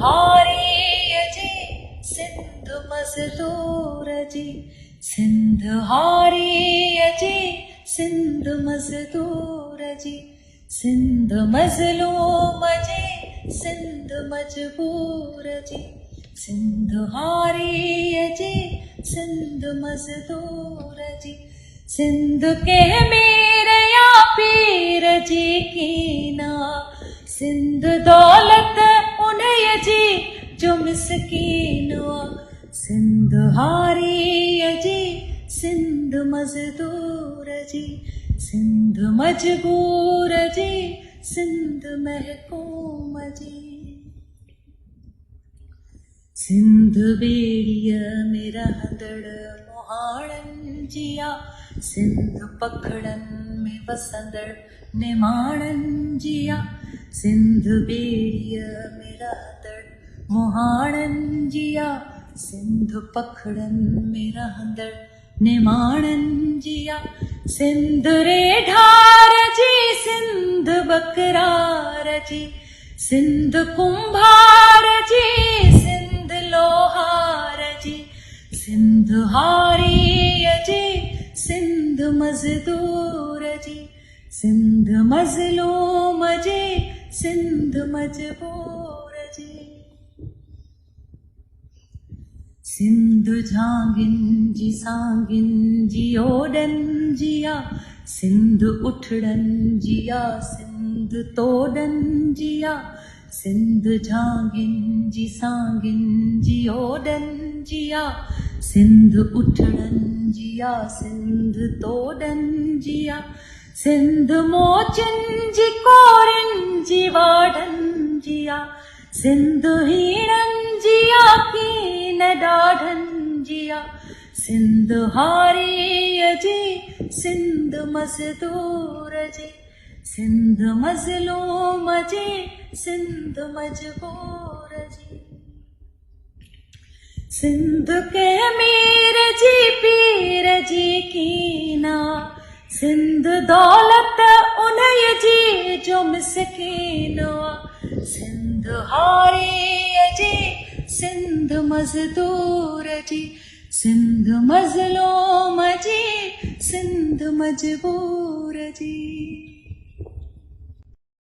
हारी जी सिंध मजदूर जी, सिंध हारी जी सिंध मजदूर जी, सिंध मजलूम जी सिंध मजबूर जी, सिंध हारी जी सिंध मजदूर जी, सिंध के मेरे या पीर जी की ना, सिंध दौलत उन्हें जी जो मिस्कीन हुआ, सिंध हारी जी सिंध मजदूर जी, सिंध मजबूर जी सिंध महकूम जी, सिंध बेड़िय में रहंदड़ मोहाणन जिया, सिंध पखड़न में वसंदड़ निमाणन जिया, सिंध बेड़िय में रहंदड़ मोहाणन जिया, सिंध पखड़न में रहंदड़ निमाणन जिया, सिंध रे ढार जी सिंध बकरार जी, सिंध कुंभार जी सिंध लोहार जी, सिंध हारी जी सिंध मजदूर जी, सिंध मजलूम जी सिंध मजबूर जी, सिंध झांगिन जी सांगिन जी ओडन जिया, सिंध उठड़न जिया सिंध तोड़न जिया, सिंध झांगिन जी सांगिन जी ओडन जिया, सिंध उठड़न जिया सिंध तोड़न जिया, सिंध मोचन जी कोरन जी वाडन जिया, सिंध हीणन जिया की न डाढ़न जिया, सिंध हारी जी सिंध मजदूर जी, सिंध मजलूम जी सिंध मजबूर जी, सिंध के मीर जी पीर जी की ना, सिंध दौलत उन्हें जी जो मिस्कीन हुआ, सिंध हारी जी सिंध मजदूर जी, सिंध मजलूम जी सिंध मजबूर जी।